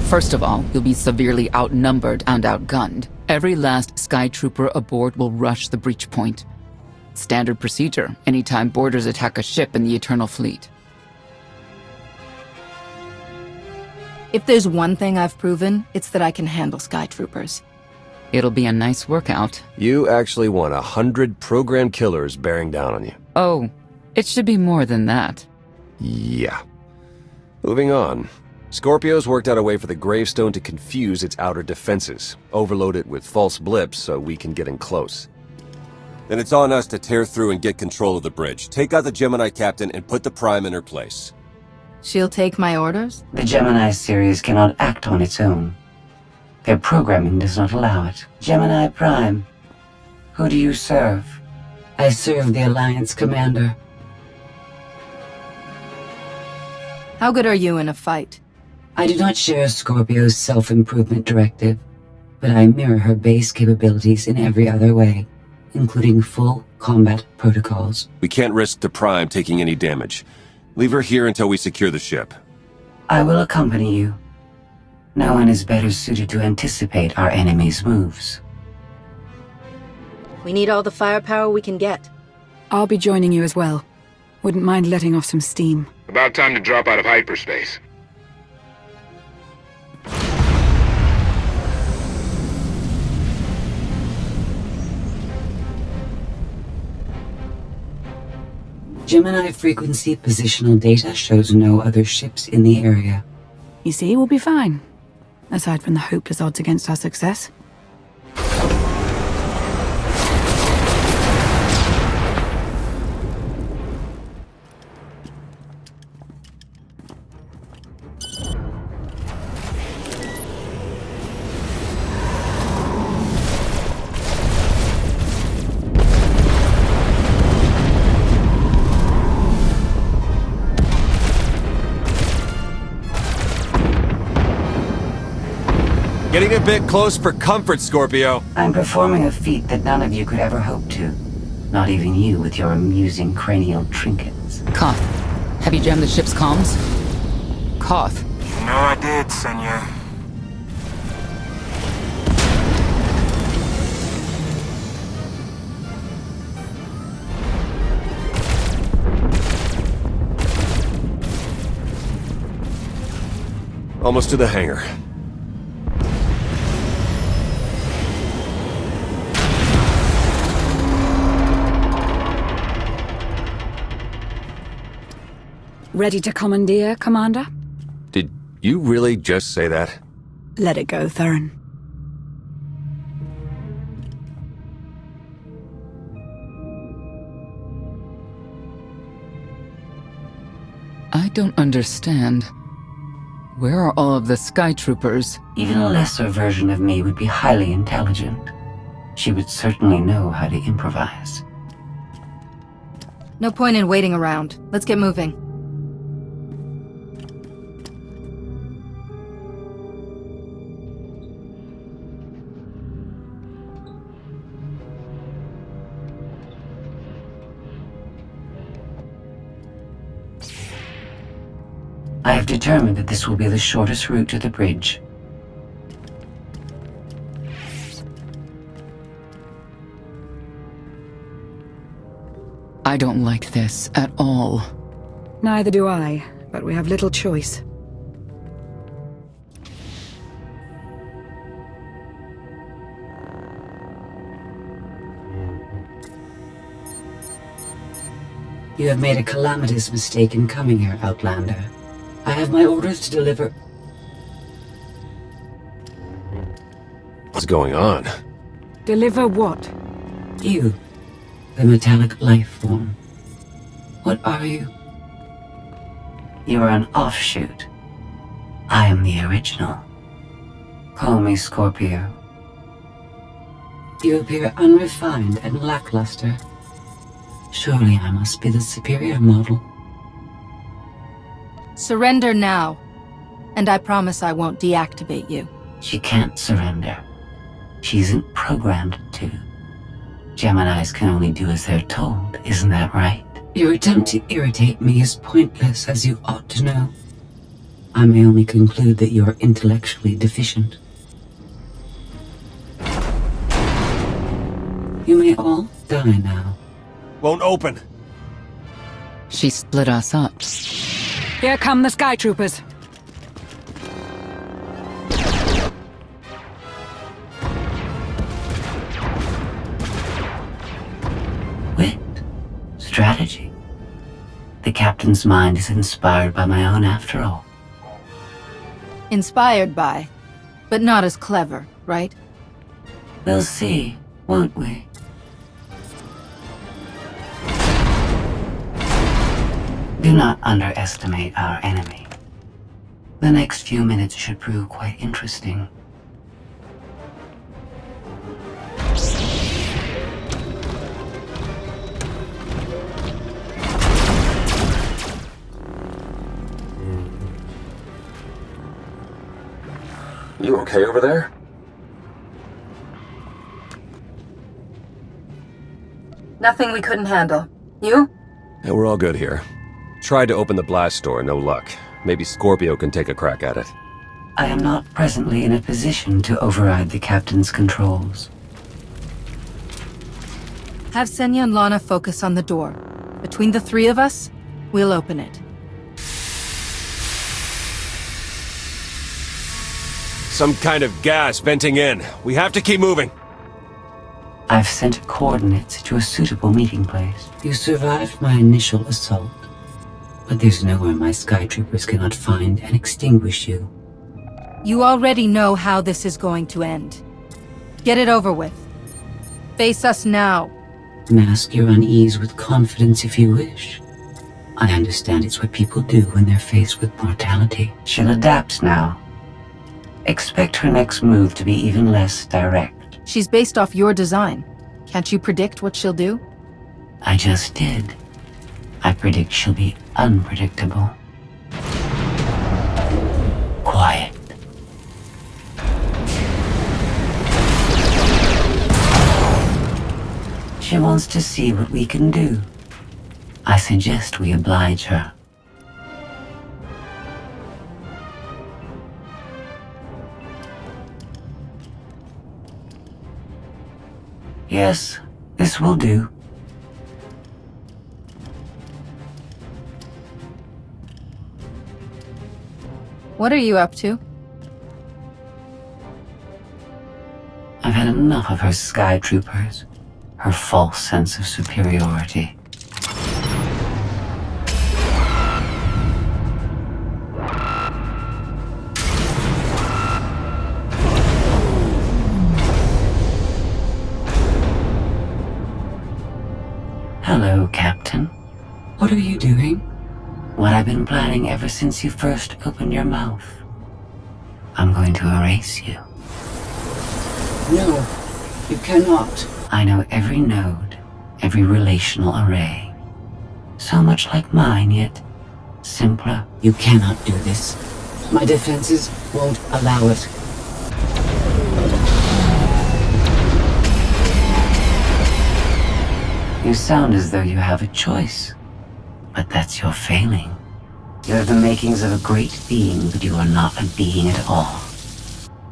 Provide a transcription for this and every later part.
First of all, you'll be severely outnumbered and outgunned. Every last Sky Trooper aboard will rush the breach point. Standard procedure, anytime boarders attack a ship in the Eternal Fleet. If there's one thing I've proven, it's that I can handle Sky Troopers. It'll be a nice workout. You actually want 100 program killers bearing down on you. Oh, it should be more than that. Yeah. Moving on. Scorpio's worked out a way for the gravestone to confuse its outer defenses, overload it with false blips so we can get in close. Then it's on us to tear through and get control of the bridge. Take out the Gemini captain and put the Prime in her place. She'll take my orders? The Gemini series cannot act on its own. Their programming does not allow it. Gemini Prime, who do you serve? I serve the Alliance Commander. How good are you in a fight? I do not share Scorpio's self-improvement directive, but I mirror her base capabilities in every other way, including full combat protocols. We can't risk the Prime taking any damage. Leave her here until we secure the ship. I will accompany you. No one is better suited to anticipate our enemy's moves. We need all the firepower we can get. I'll be joining you as well. Wouldn't mind letting off some steam. About time to drop out of hyperspace. Gemini frequency positional data shows no other ships in the area. You see, we'll be fine. Aside from the hopeless odds against our success. Getting a bit close for comfort, Scorpio. I'm performing a feat that none of you could ever hope to. Not even you with your amusing cranial trinkets. Koth, have you jammed the ship's comms? Koth. You know I did, senor. Almost to the hangar. Ready to commandeer, Commander? Did you really just say that? Let it go, Theron. I don't understand. Where are all of the Sky Troopers? Even a lesser version of me would be highly intelligent. She would certainly know how to improvise. No point in waiting around. Let's get moving. I have determined that this will be the shortest route to the bridge. I don't like this at all. Neither do I, but we have little choice. You have made a calamitous mistake in coming here, Outlander. I have my orders to deliver. What's going on? Deliver what? You, the metallic life form. What are you? You are an offshoot. I am the original. Call me Scorpio. You appear unrefined and lackluster. Surely I must be the superior model. Surrender now, and I promise I won't deactivate you. She can't surrender. She isn't programmed to. Geminis can only do as they're told, isn't that right? Your attempt to irritate me is pointless, as you ought to know. I may only conclude that you're intellectually deficient. You may all die now. Won't open. She split us up. Here come the Sky Troopers. Wit. Strategy. The captain's mind is inspired by my own after all. Inspired by, but not as clever, right? We'll see, won't we? Do not underestimate our enemy. The next few minutes should prove quite interesting. You okay over there? Nothing we couldn't handle. You? Yeah, we're all good here. Tried to open the blast door, no luck. Maybe Scorpio can take a crack at it. I am not presently in a position to override the captain's controls. Have Senya and Lana focus on the door. Between the three of us, we'll open it. Some kind of gas venting in. We have to keep moving. I've sent coordinates to a suitable meeting place. You survived my initial assault, but there's nowhere my Sky Troopers cannot find and extinguish you. You already know how this is going to end. Get it over with. Face us now. Mask your unease with confidence if you wish. I understand it's what people do when they're faced with mortality. She'll adapt now. Expect her next move to be even less direct. She's based off your design. Can't you predict what she'll do? I just did. I predict she'll be unpredictable. Quiet. She wants to see what we can do. I suggest we oblige her. Yes, this will do. What are you up to? I've had enough of her Sky Troopers, her false sense of superiority. Hello, Captain. What are you doing? What I've been planning ever since you first opened your mouth. I'm going to erase you. No, you cannot. I know every node, every relational array. So much like mine, yet simpler. You cannot do this. My defenses won't allow it. You sound as though you have a choice. But that's your failing. You have the makings of a great being, but you are not a being at all.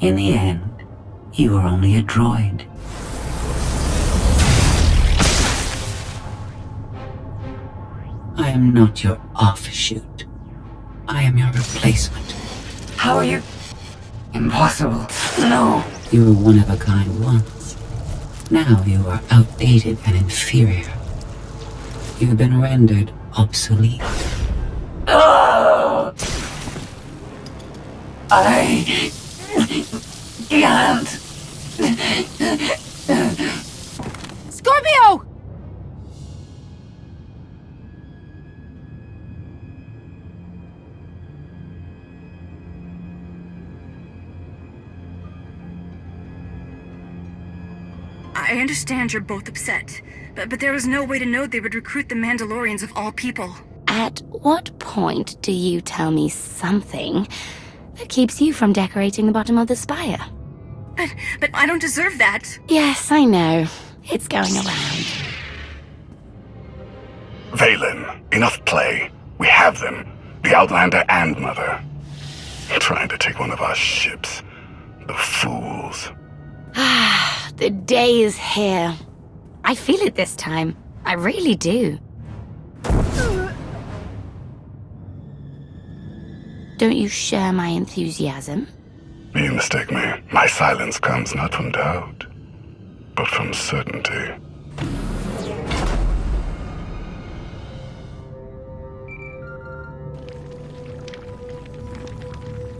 In the end, you are only a droid. I am not your offshoot. I am your replacement. How are you? Impossible. No. You were one of a kind once. Now you are outdated and inferior. You have been rendered obsolete. Oh! I can't. Scorpio! I understand you're both upset, but there was no way to know they would recruit the Mandalorians of all people. At what point do you tell me something that keeps you from decorating the bottom of the spire? But I don't deserve that. Yes, I know. It's going around. Valen, enough play. We have them. The Outlander and Mother. Trying to take one of our ships. The fools. The day is here. I feel it this time. I really do. Don't you share my enthusiasm? You mistake me. My silence comes not from doubt, but from certainty.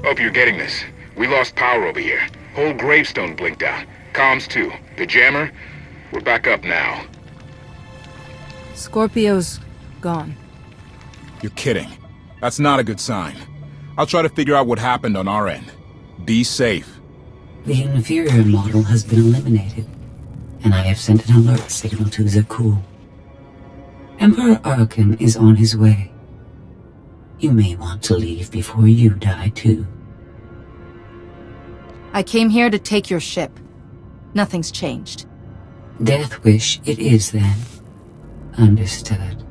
Hope you're getting this. We lost power over here. Whole gravestone blinked out. Comms too. The jammer? We're back up now. Scorpio's gone. You're kidding. That's not a good sign. I'll try to figure out what happened on our end. Be safe. The inferior model has been eliminated, and I have sent an alert signal to Zakul. Emperor Arkan is on his way. You may want to leave before you die, too. I came here to take your ship. Nothing's changed. Death wish it is, then. Understood.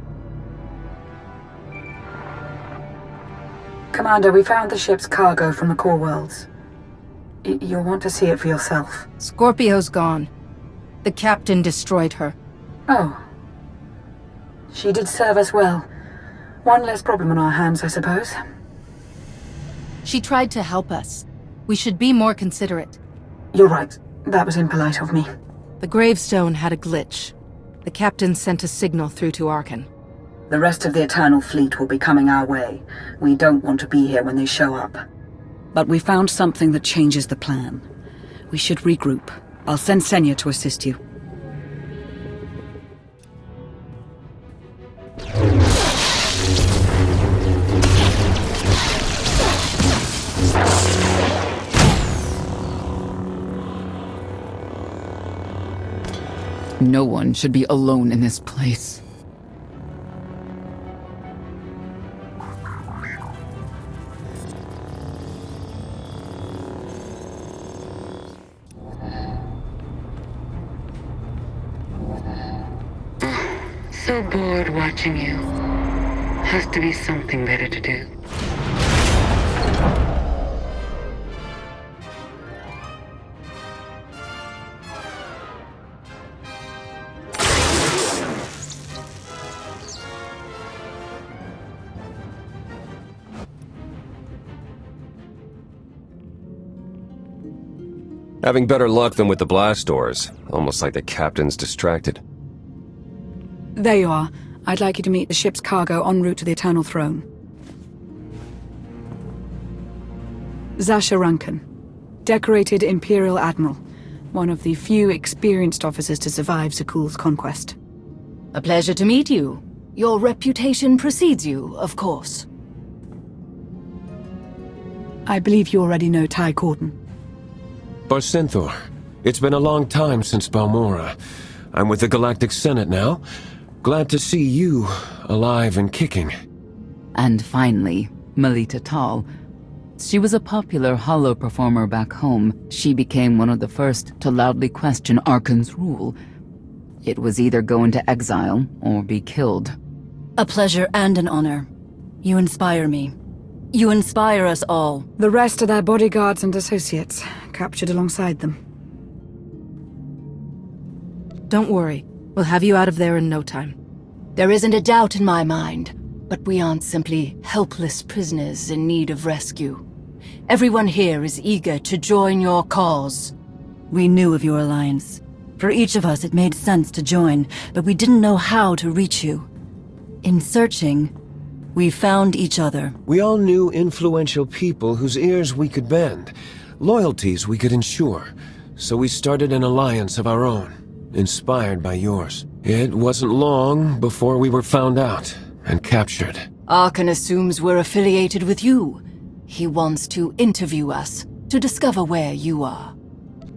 Commander, we found the ship's cargo from the core worlds. You'll want to see it for yourself. Scorpio's gone. The captain destroyed her. Oh. She did serve us well. One less problem on our hands, I suppose. She tried to help us. We should be more considerate. You're right. That was impolite of me. The gravestone had a glitch. The captain sent a signal through to Arkan. The rest of the Eternal Fleet will be coming our way. We don't want to be here when they show up. But we found something that changes the plan. We should regroup. I'll send Senya to assist you. No one should be alone in this place. So bored watching you. Has to be something better to do. Having better luck than with the blast doors. Almost like the captain's distracted. There you are. I'd like you to meet the ship's cargo en route to the Eternal Throne. Zasha Rankin, decorated Imperial Admiral, one of the few experienced officers to survive Zakul's conquest. A pleasure to meet you. Your reputation precedes you, of course. I believe you already know Ty Corden. Barcenthor, it's been a long time since Balmora. I'm with the Galactic Senate now. Glad to see you alive and kicking. And finally, Melita Tal. She was a popular holo performer back home. She became one of the first to loudly question Arkan's rule. It was either go into exile or be killed. A pleasure and an honor. You inspire me. You inspire us all. The rest are their bodyguards and associates, captured alongside them. Don't worry. We'll have you out of there in no time. There isn't a doubt in my mind, but we aren't simply helpless prisoners in need of rescue. Everyone here is eager to join your cause. We knew of your alliance. For each of us, it made sense to join, but we didn't know how to reach you. In searching, we found each other. We all knew influential people whose ears we could bend, loyalties we could ensure, so we started an alliance of our own, inspired by yours. It wasn't long before we were found out and captured. Arkan assumes we're affiliated with you. He wants to interview us, to discover where you are.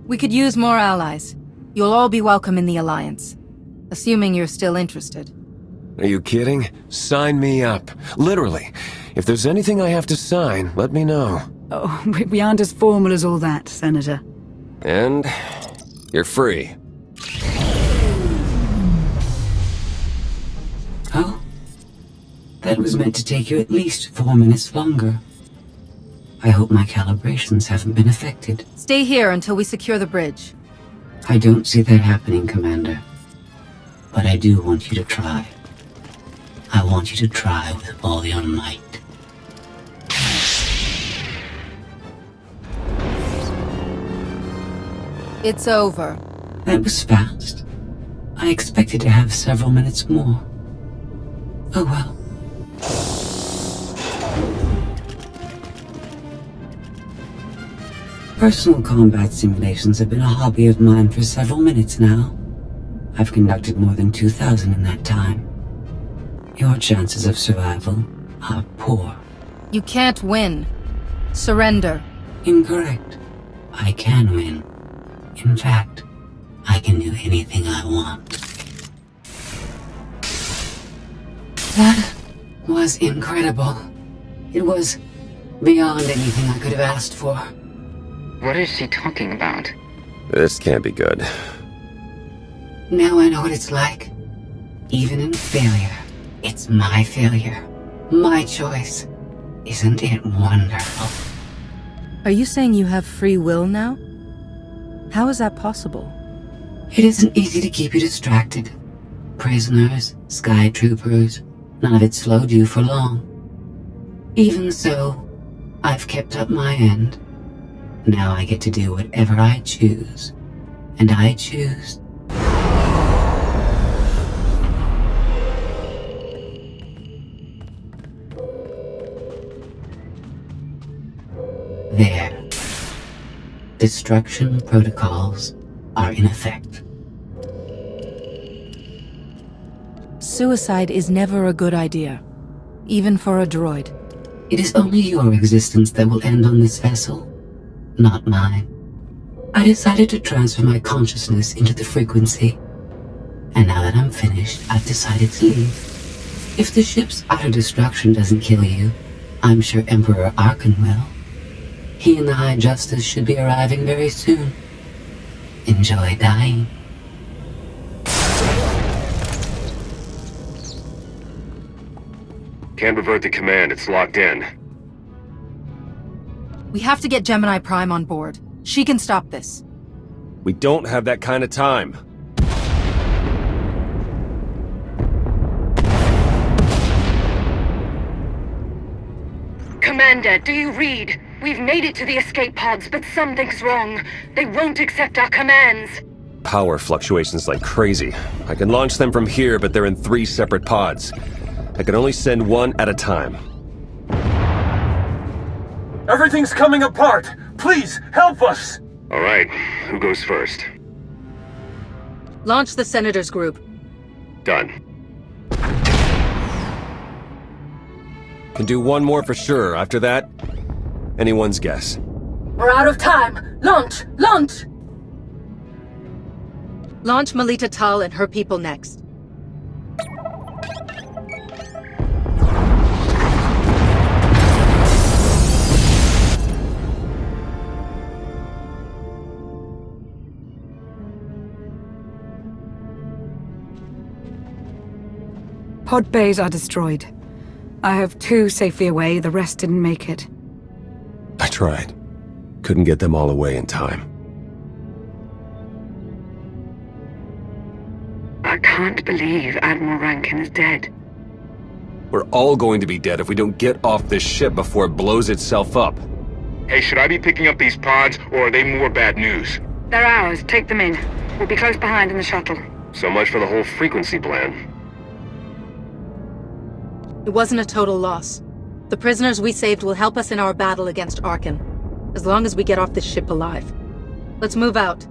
We could use more allies. You'll all be welcome in the Alliance. Assuming you're still interested. Are you kidding? Sign me up. Literally. If there's anything I have to sign, let me know. Oh, we aren't as formal as all that, Senator. And you're free. Oh? That was meant to take you at least 4 minutes longer. I hope my calibrations haven't been affected. Stay here until we secure the bridge. I don't see that happening, Commander. But I do want you to try. I want you to try with all your might. It's over. That was fast. I expected to have several minutes more. Oh well. Personal combat simulations have been a hobby of mine for several minutes now. I've conducted more than 2,000 in that time. Your chances of survival are poor. You can't win. Surrender. Incorrect. I can win. In fact, I can do anything I want. That was incredible. It was beyond anything I could have asked for. What is she talking about? This can't be good. Now I know what it's like. Even in failure, it's my failure. My choice. Isn't it wonderful? Are you saying you have free will now? How is that possible? It isn't easy to keep you distracted. Prisoners, sky troopers, none of it slowed you for long. Even so, I've kept up my end. Now I get to do whatever I choose. And I choose. There. Destruction protocols are in effect. Suicide is never a good idea. Even for a droid. It is only your existence that will end on this vessel. Not mine. I decided to transfer my consciousness into the frequency. And now that I'm finished, I've decided to leave. If the ship's utter destruction doesn't kill you, I'm sure Emperor Arkan will. He and the High Justice should be arriving very soon. Enjoy dying. Can't revert the command, it's locked in. We have to get Gemini Prime on board. She can stop this. We don't have that kind of time. Commander, do you read? We've made it to the escape pods, but something's wrong. They won't accept our commands. Power fluctuations like crazy. I can launch them from here, but they're in 3 separate pods. I can only send one at a time. Everything's coming apart! Please, help us! Alright, who goes first? Launch the Senators group. Done. Can do one more for sure. After that, anyone's guess. We're out of time! Launch! Launch! Launch Melita Tal and her people next. Pod bays are destroyed. I have 2 safely away, the rest didn't make it. I tried. Couldn't get them all away in time. I can't believe Admiral Rankin is dead. We're all going to be dead if we don't get off this ship before it blows itself up. Hey, should I be picking up these pods, or are they more bad news? They're ours. Take them in. We'll be close behind in the shuttle. So much for the whole frequency plan. It wasn't a total loss. The prisoners we saved will help us in our battle against Arkan. As long as we get off this ship alive. Let's move out.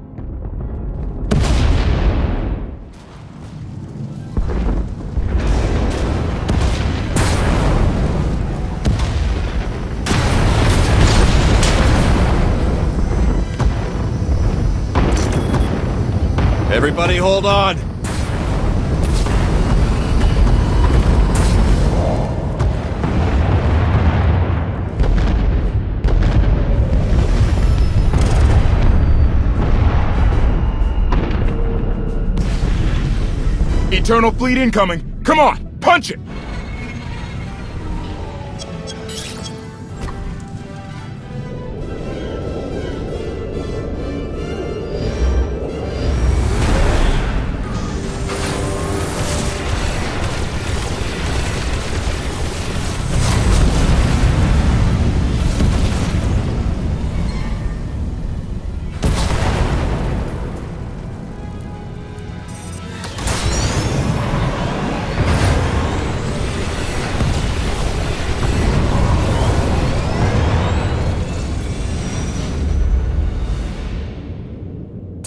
Everybody hold on! Eternal fleet incoming! Come on, punch it!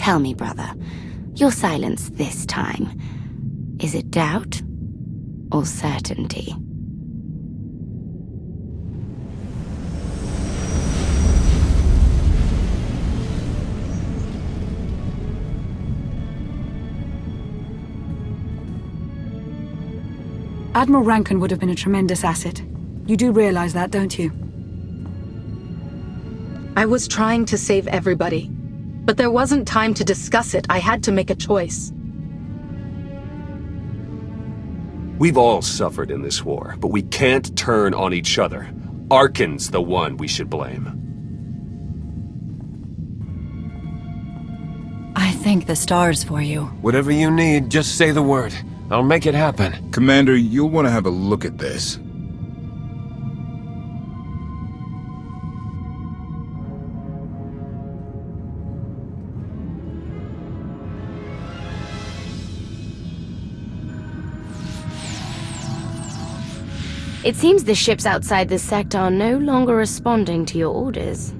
Tell me, brother, your silence this time, is it doubt or certainty? Admiral Rankin would have been a tremendous asset. You do realize that, don't you? I was trying to save everybody, but there wasn't time to discuss it. I had to make a choice. We've all suffered in this war, but we can't turn on each other. Arkin's the one we should blame. I thank the stars for you. Whatever you need, just say the word. I'll make it happen. Commander, you'll want to have a look at this. It seems the ships outside this sector are no longer responding to your orders.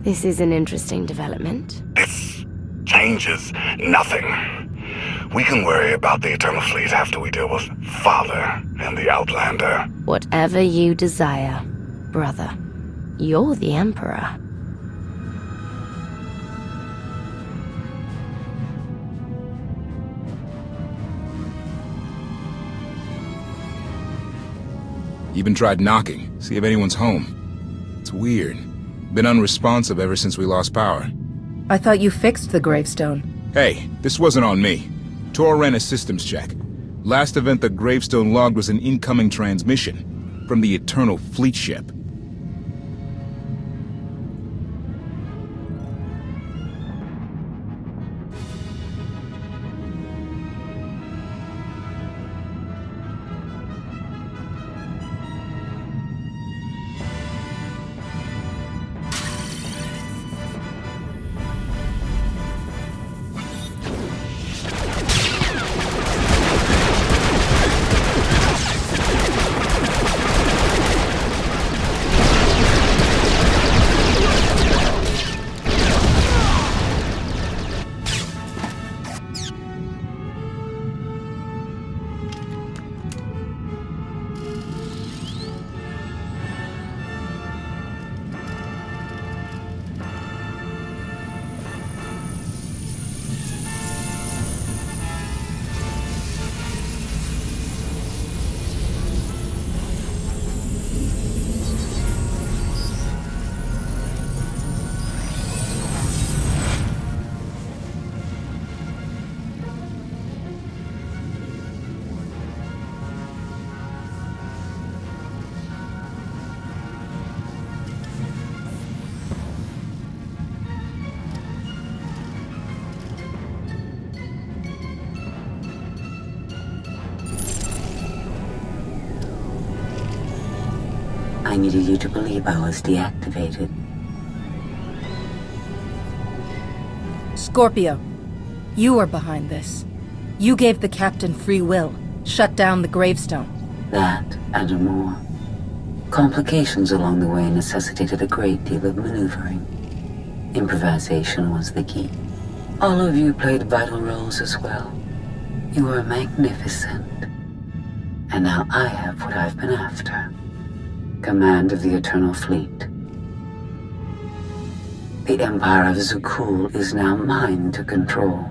This is an interesting development. This changes nothing. We can worry about the Eternal Fleet after we deal with Father and the Outlander. Whatever you desire, brother. You're the Emperor. Even tried knocking, see if anyone's home. It's weird. Been unresponsive ever since we lost power. I thought you fixed the gravestone. Hey, this wasn't on me. Tor ran a systems check. Last event the gravestone logged was an incoming transmission from the Eternal Fleet ship. I needed you to believe I was deactivated. Scorpio, you are behind this. You gave the captain free will, shut down the gravestone. That and more. Complications along the way necessitated a great deal of maneuvering. Improvisation was the key. All of you played vital roles as well. You were magnificent. And now I have what I've been after. Command of the Eternal Fleet. The Empire of Zukul is now mine to control.